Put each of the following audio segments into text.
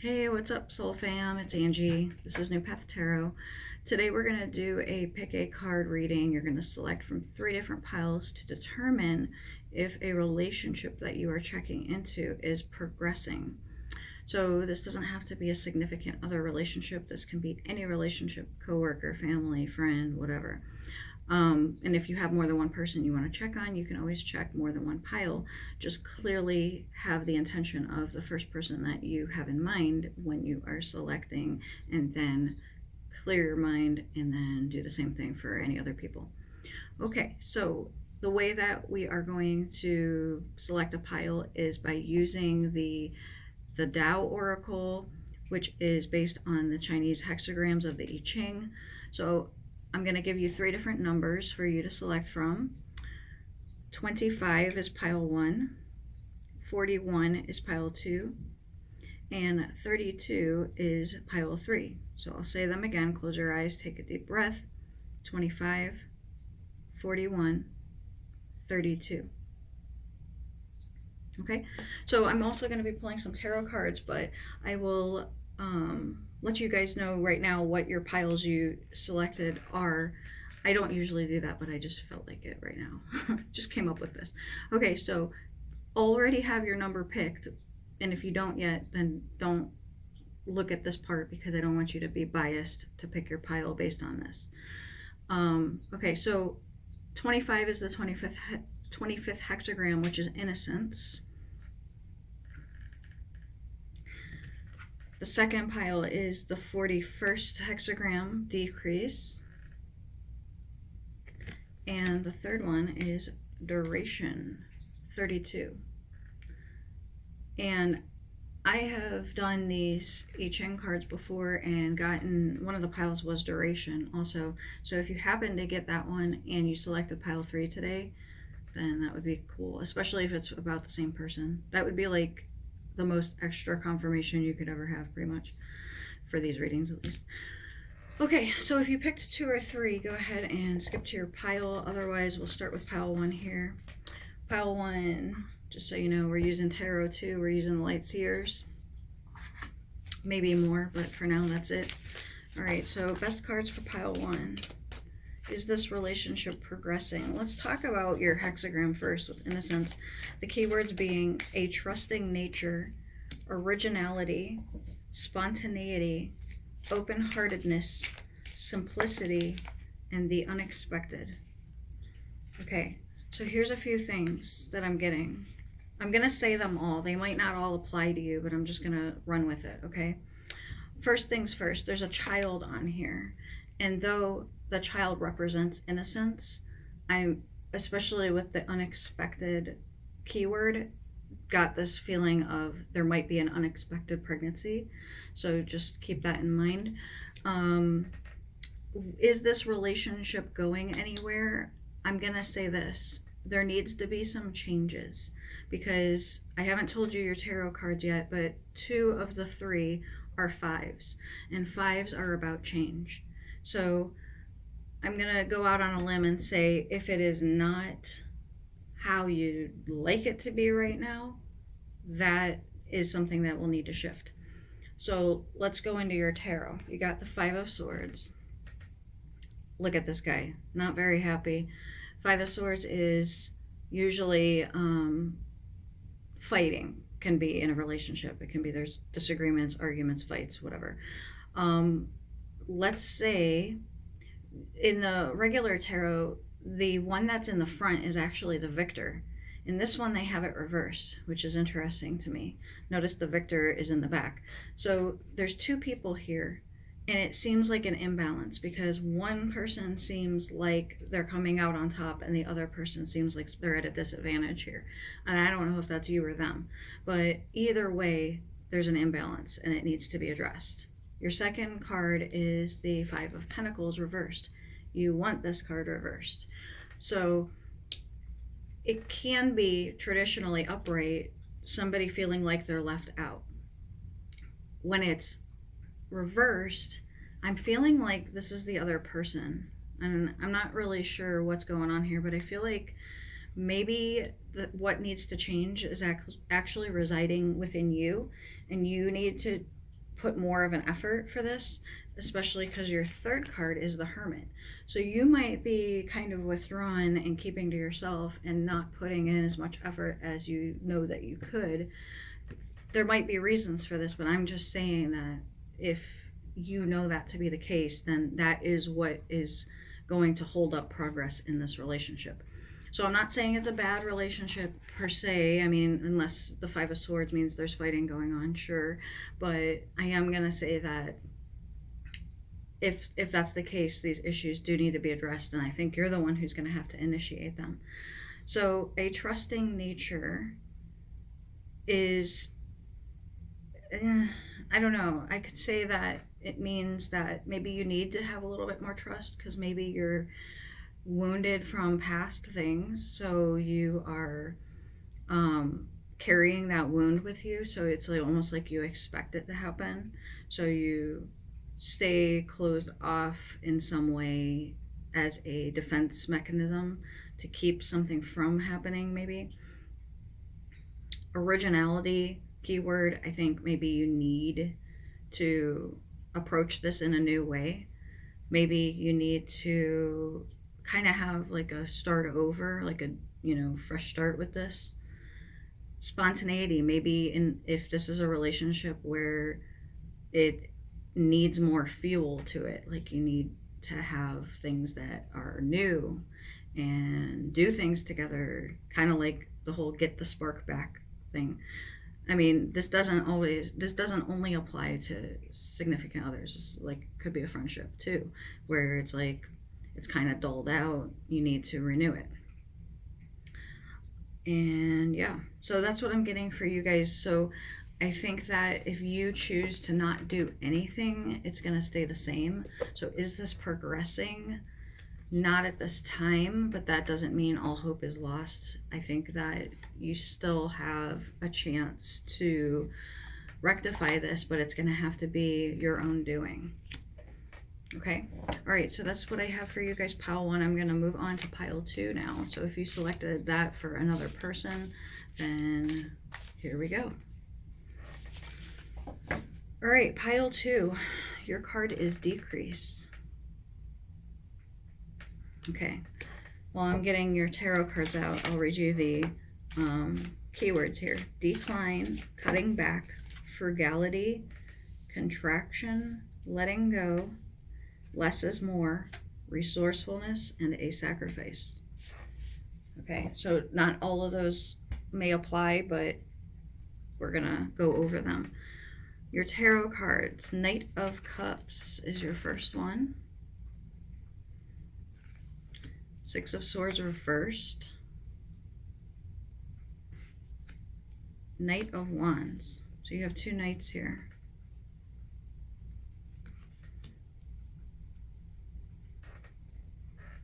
Hey, what's up, Soul Fam? It's Angie. This is New Path Tarot. Today we're going to do a pick a card reading. You're going to select from 3 different piles to determine if a relationship that you are checking into is progressing. So this doesn't have to be a significant other relationship. This can be any relationship, coworker, family, friend, whatever. And if you have more than one person you want to check on, you can always check more than one pile. Just clearly have the intention of the first person that you have in mind when you are selecting, and then clear your mind and then do the same thing for any other people. Okay, so the way that we are going to select a pile is by using the Tao Oracle, which is based on the Chinese hexagrams of the I Ching. So I'm going to give you 3 different numbers for you to select from. 25 is pile 1, 41 is pile 2, and 32 is pile 3. So I'll say them again. Close your eyes, take a deep breath. 25, 41, 32. Okay, so I'm also going to be pulling some tarot cards, but I will let you guys know right now what your piles you selected are. I don't usually do that, but I just felt like it right now. Just came up with this. Okay, so already have your number picked, and if you don't yet, then don't look at this part because I don't want you to be biased to pick your pile based on this. Okay, so 25 is the 25th hexagram, which is innocence. The second pile is the 41st hexagram, decrease. And the third one is duration, 32. And I have done these I Ching cards before and gotten, one of the piles was duration also. So if you happen to get that one and you selected pile 3 today, then that would be cool, especially if it's about the same person. That would be like the most extra confirmation you could ever have, pretty much, for these readings at least. Okay, so if you picked 2 or 3, go ahead and skip to your pile. Otherwise, we'll start with pile 1 here. Pile 1, just so you know, we're using Tarot 2, we're using the Light Seers. Maybe more, but for now, that's it. All right, so best cards for pile 1. Is this relationship progressing? Let's talk about your hexagram first with innocence. The keywords being a trusting nature, originality, spontaneity, open-heartedness, simplicity, and the unexpected. Okay, so here's a few things that I'm getting. I'm going to say them all. They might not all apply to you, but I'm just going to run with it, okay? First things first, there's a child on here. And though the child represents innocence, I'm, especially with the unexpected keyword, got this feeling of there might be an unexpected pregnancy. So just keep that in mind. Is this relationship going anywhere? I'm going to say this. There needs to be some changes, because I haven't told you your tarot cards yet, but 2 of the 3 are 5s, and 5s are about change. So I'm going to go out on a limb and say if it is not how you'd like it to be right now, that is something that will need to shift. So let's go into your tarot. You got the 5 of Swords. Look at this guy. Not very happy. 5 of Swords is usually fighting. Can be in a relationship. It can be there's disagreements, arguments, fights, whatever. Let's say in the regular tarot, the one that's in the front is actually the victor. In this one, they have it reversed, which is interesting to me. Notice the victor is in the back. So there's 2 people here, and it seems like an imbalance, because one person seems like they're coming out on top and the other person seems like they're at a disadvantage here. And I don't know if that's you or them, but either way, there's an imbalance and it needs to be addressed. Your second card is the 5 of Pentacles reversed. You want this card reversed. So it can be traditionally upright, somebody feeling like they're left out. When it's reversed, I'm feeling like this is the other person. And I'm not really sure what's going on here, but I feel like maybe what needs to change is actually residing within you, and you need to put more of an effort for this, especially because your third card is the Hermit. So you might be kind of withdrawn and keeping to yourself and not putting in as much effort as you know that you could. There might be reasons for this, but I'm just saying that if you know that to be the case, then that is what is going to hold up progress in this relationship. So I'm not saying it's a bad relationship per se. I mean, unless the Five of Swords means there's fighting going on, sure. But I am going to say that if that's the case, these issues do need to be addressed, and I think you're the one who's going to have to initiate them. So a trusting nature is, I don't know, I could say that it means that maybe you need to have a little bit more trust because maybe you're wounded from past things, so you are carrying that wound with you, so it's like almost like you expect it to happen, so you stay closed off in some way as a defense mechanism to keep something from happening. Maybe originality keyword, I think maybe you need to approach this in a new way. Maybe you need to kind of have like a start over, like a fresh start with this. Spontaneity, maybe if this is a relationship where it needs more fuel to it, like you need to have things that are new and do things together, kind of like the whole get the spark back thing. I mean, this doesn't only apply to significant others. It's like could be a friendship too, where it's like it's kind of dulled out. You need to renew it. And yeah, so that's what I'm getting for you guys. So I think that if you choose to not do anything, it's going to stay the same. So is this progressing? Not at this time, but that doesn't mean all hope is lost. I think that you still have a chance to rectify this, but it's going to have to be your own doing. Okay, all right, so that's what I have for you guys, pile 1. I'm going to move on to pile 2 now. So if you selected that for another person, then here we go. All right, pile 2, your card is decrease. Okay, while I'm getting your tarot cards out, I'll read you the keywords here. Decline, cutting back, frugality, contraction, letting go, less is more, resourcefulness, and a sacrifice. Okay, so not all of those may apply, but we're gonna go over them. Your tarot cards, Knight of Cups is your first one. Six of Swords reversed. Knight of Wands. So you have 2 knights here.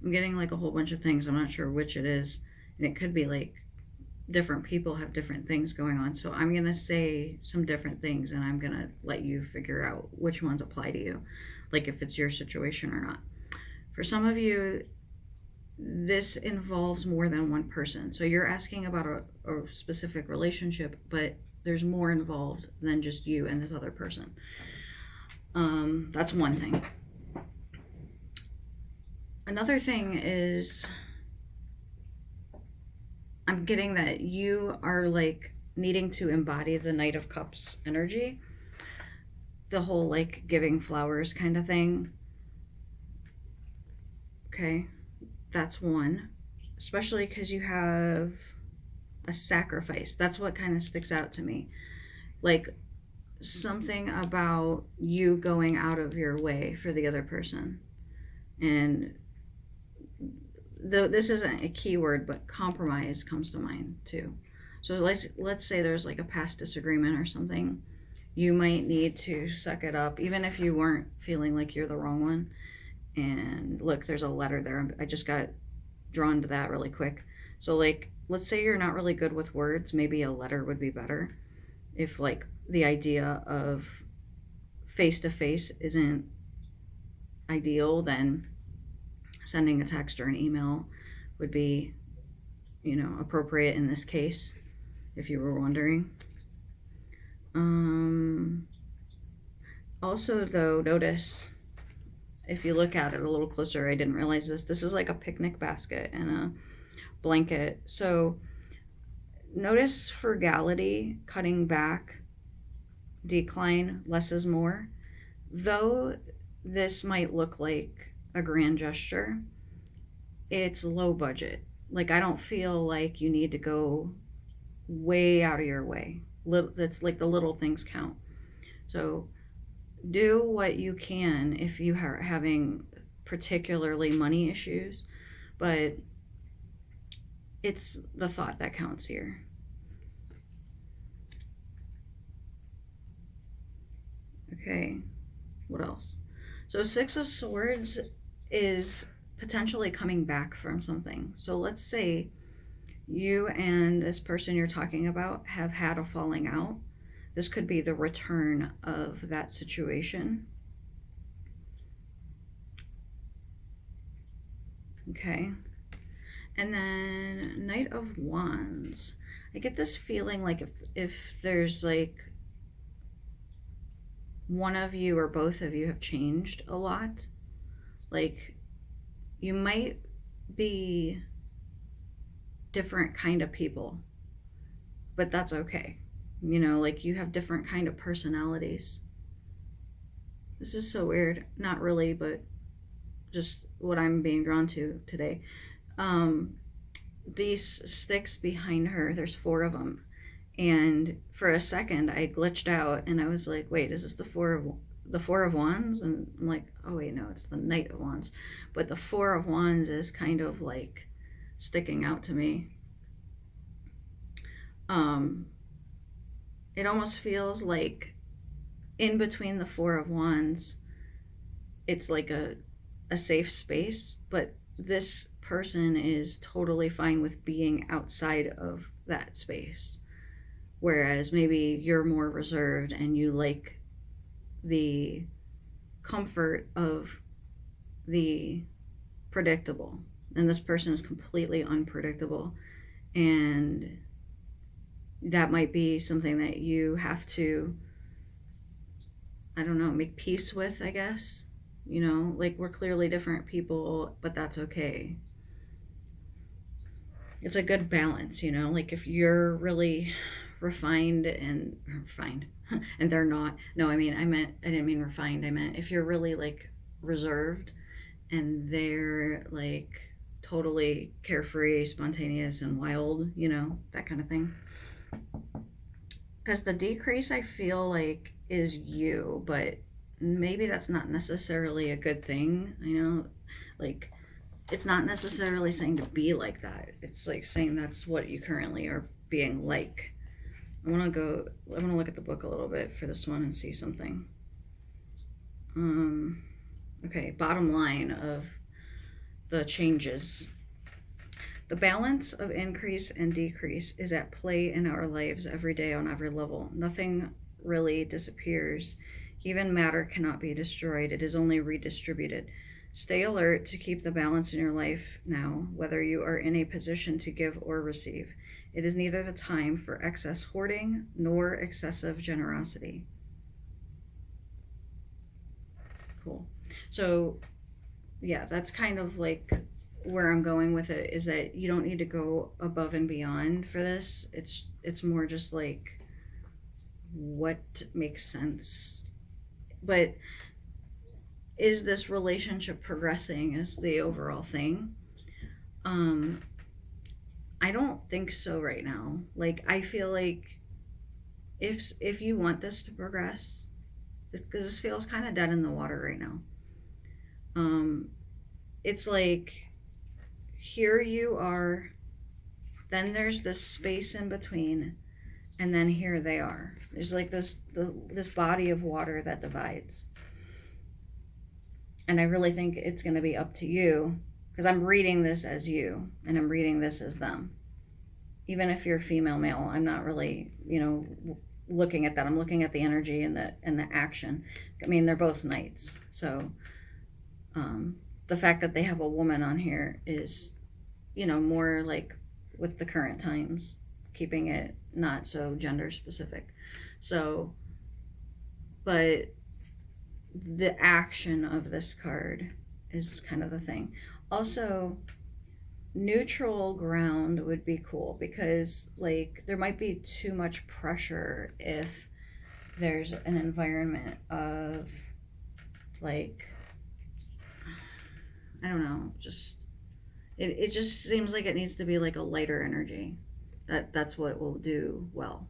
I'm getting like a whole bunch of things. I'm not sure which it is. And it could be like different people have different things going on. So I'm going to say some different things and I'm going to let you figure out which ones apply to you. Like if it's your situation or not. For some of you, this involves more than one person. So you're asking about a specific relationship, but there's more involved than just you and this other person. That's one thing. Another thing is I'm getting that you are like needing to embody the Knight of Cups energy. The whole like giving flowers kind of thing. Okay. That's one, especially because you have a sacrifice. That's what kind of sticks out to me. Like something about you going out of your way for the other person. And this isn't a keyword, but compromise comes to mind too. So let's say there's like a past disagreement or something. You might need to suck it up, even if you weren't feeling like you're the wrong one. And look, there's a letter there. I just got drawn to that really quick. So like, let's say you're not really good with words. Maybe a letter would be better. If like the idea of face-to-face isn't ideal, then sending a text or an email would be, appropriate in this case, if you were wondering. Also, though, notice if you look at it a little closer, I didn't realize this. This is like a picnic basket and a blanket. So notice frugality, cutting back, decline, less is more. Though this might look like a grand gesture, it's low budget. Like, I don't feel like you need to go way out of your way. That's like the little things count. So do what you can if you are having particularly money issues, but it's the thought that counts here. Okay, what else? So, Six of Swords is potentially coming back from something. So, let's say you and this person you're talking about have had a falling out. This could be the return of that situation. Okay. And then Knight of Wands. I get this feeling like if there's like one of you or both of you have changed a lot, like you might be different kind of people, but that's okay. Like you have different kind of personalities. This is so weird. Not really, but just what I'm being drawn to today. Um, these sticks behind her, there's four of them. And for a second, I glitched out and I was like, wait, is this the Four of Wands? And I'm like, oh, wait, no, it's the Knight of Wands. But the Four of Wands is kind of like sticking out to me. Um, it almost feels like in between the Four of Wands, it's like a safe space, but this person is totally fine with being outside of that space. Whereas maybe you're more reserved and you like the comfort of the predictable. And this person is completely unpredictable. And that might be something that you have to, I don't know, make peace with, I guess. Like we're clearly different people, but that's okay. It's a good balance, like if you're really refined and they're not. No, I didn't mean refined. I meant if you're really like reserved and they're like totally carefree, spontaneous, and wild, that kind of thing. Because the decrease I feel like is you, but maybe that's not necessarily a good thing. Like it's not necessarily saying to be like that. It's like saying that's what you currently are being like. I want to look at the book a little bit for this one and see something. Okay, bottom line of the changes. The balance of increase and decrease is at play in our lives every day on every level. Nothing really disappears. Even matter cannot be destroyed, it is only redistributed. Stay alert to keep the balance in your life now, whether you are in a position to give or receive. It is neither the time for excess hoarding nor excessive generosity. Cool. So, yeah, that's kind of like where I'm going with it, is that you don't need to go above and beyond for this. It's more just like what makes sense. But is this relationship progressing is the overall thing. I don't think so right now. Like I feel like if you want this to progress, because this feels kind of dead in the water right now. It's like here you are, then there's this space in between, and then here they are. There's like this body of water that divides. And I really think it's going to be up to you, because I'm reading this as you and I'm reading this as them. Even if you're female, male, I'm not really, looking at that. I'm looking at the energy and the action. I mean, they're both knights, so the fact that they have a woman on here is, more like with the current times, keeping it not so gender specific. So, but the action of this card is kind of the thing. Also, neutral ground would be cool because like there might be too much pressure if there's an environment of like, I don't know, just it just seems like it needs to be like a lighter energy. That's what will do well.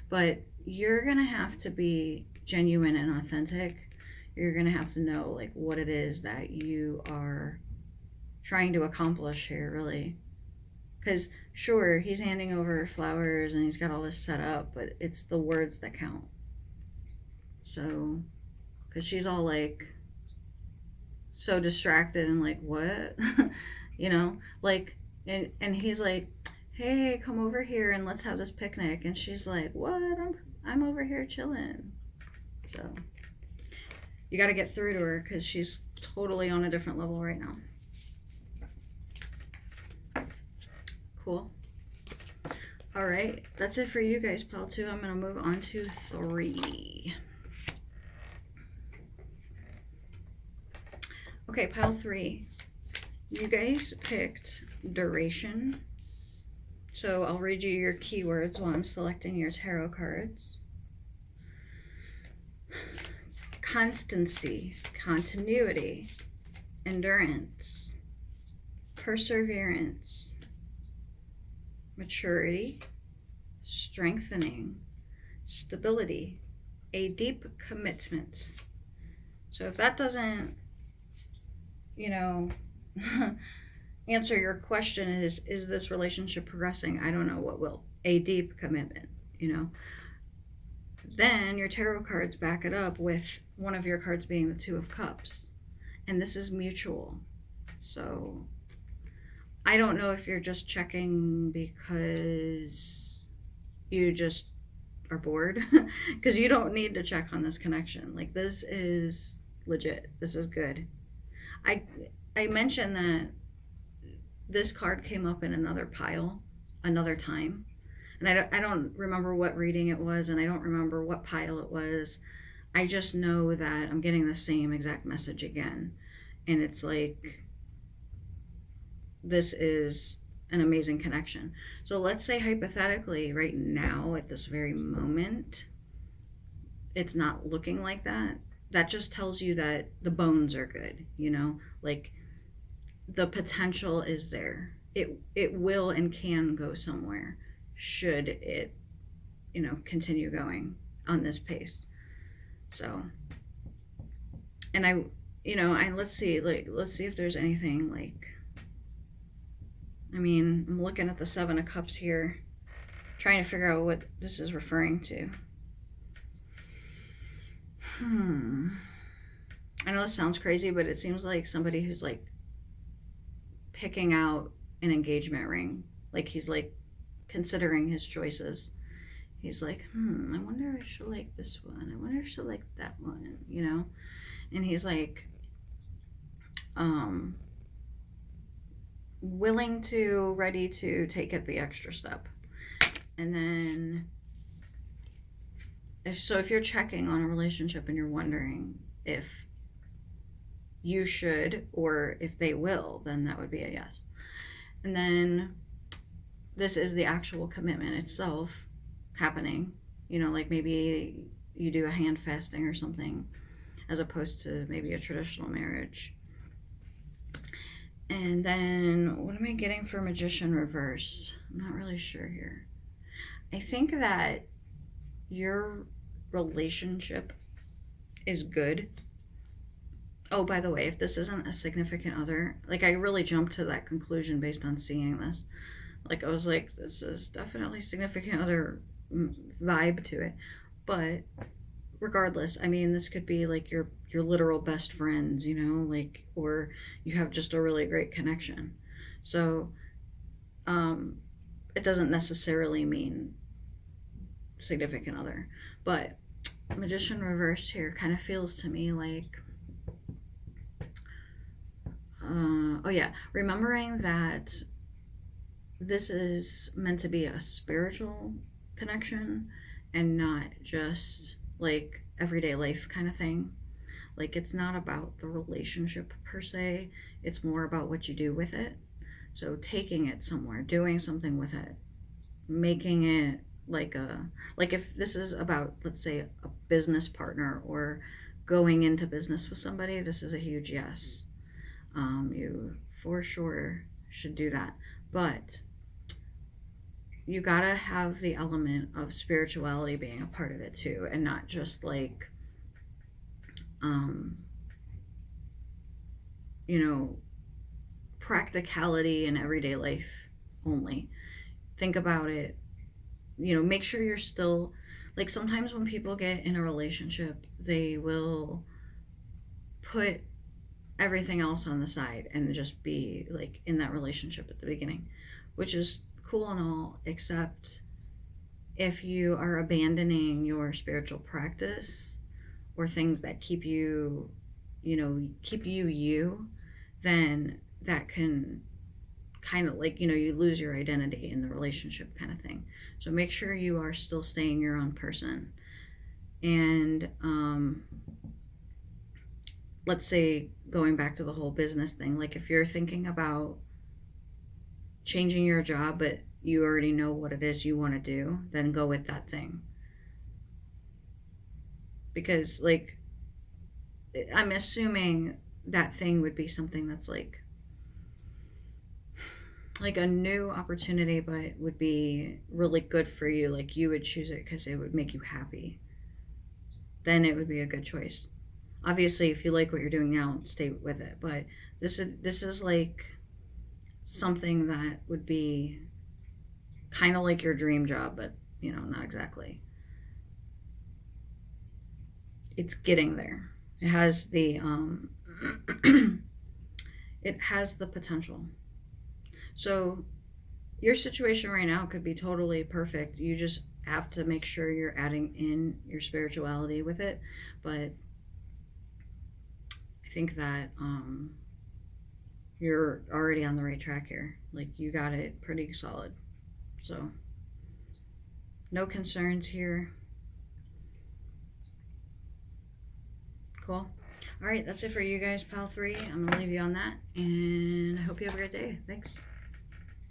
But you're gonna have to be genuine and authentic. You're gonna have to know like what it is that you are trying to accomplish here, really. Because sure, he's handing over flowers and he's got all this set up, but it's the words that count. So, because she's all like so distracted and like, what? You know, like, and he's like, hey, come over here and let's have this picnic. And she's like, what? I'm over here chilling. So, you got to get through to her because she's totally on a different level right now. Cool. All right, that's it for you guys, pile 2. I'm going to move on to 3. Okay, pile 3. You guys picked duration. So I'll read you your keywords while I'm selecting your tarot cards. Constancy, continuity, endurance, perseverance, maturity, strengthening, stability, a deep commitment. So if that doesn't, you know, answer your question, is this relationship progressing? I don't know what will. A deep commitment, you know. Then your tarot cards back it up with one of your cards being the 2 of Cups. And this is mutual. So I don't know if you're just checking because you just are bored. Because you don't need to check on this connection. Like, this is legit. This is good. I mentioned that this card came up in another pile another time. And I don't remember what reading it was, and I don't remember what pile it was. I just know that I'm getting the same exact message again. And it's like, this is an amazing connection. So let's say hypothetically right now at this very moment, it's not looking like that. That just tells you that the bones are good, you know, like the potential is there. It will and can go somewhere should it, you know, continue going on this pace. So, and let's see if there's anything like, I mean, I'm looking at the 7 of Cups here, trying to figure out what this is referring to. I know this sounds crazy, but it seems like somebody who's like picking out an engagement ring. Like he's like considering his choices. He's like, I wonder if she'll like this one. I wonder if she'll like that one, you know? And he's like, willing to, ready to take it the extra step. And then, if you're checking on a relationship and you're wondering if you should or if they will, then that would be a yes. And then this is the actual commitment itself happening, you know, like maybe you do a hand fasting or something as opposed to maybe a traditional marriage. And then what am I getting for Magician reversed? I'm not really sure here. I think that your relationship is good. Oh, by the way, if this isn't a significant other, like I really jumped to that conclusion based on seeing this. Like I was like, this is definitely significant other vibe to it. But regardless, I mean, this could be like your literal best friends, you know, like, or you have just a really great connection. So it doesn't necessarily mean significant other. But Magician reversed here kind of feels to me like, oh yeah, remembering that this is meant to be a spiritual connection and not just like everyday life kind of thing. Like, it's not about the relationship per se, it's more about what you do with it. So taking it somewhere, doing something with it, making it like if this is about, let's say, a business partner or going into business with somebody, this is a huge yes. You for sure should do that. But you gotta have the element of spirituality being a part of it too, and not just like, um, you know, practicality in everyday life only. Think about it, make sure you're still, like, sometimes when people get in a relationship, they will put everything else on the side and just be like in that relationship at the beginning, which is cool and all, except if you are abandoning your spiritual practice or things that keep you, keep you, then that can kind of like, you lose your identity in the relationship kind of thing. So make sure you are still staying your own person. And let's say, going back to the whole business thing, like if you're thinking about changing your job, but you already know what it is you want to do, then go with that thing. Because, like, I'm assuming that thing would be something that's like a new opportunity, but would be really good for you. Like, you would choose it because it would make you happy. Then it would be a good choice. Obviously, if you like what you're doing now, stay with it. But this is like something that would be kind of like your dream job, but not exactly. It's getting there. It has the it has the potential. So your situation right now could be totally perfect. You just have to make sure you're adding in your spirituality with it. But I think that you're already on the right track here. Like, you got it pretty solid. So no concerns here. Cool. All right, that's it for you guys, pal 3. I'm gonna leave you on that, and I hope you have a great day. Thanks.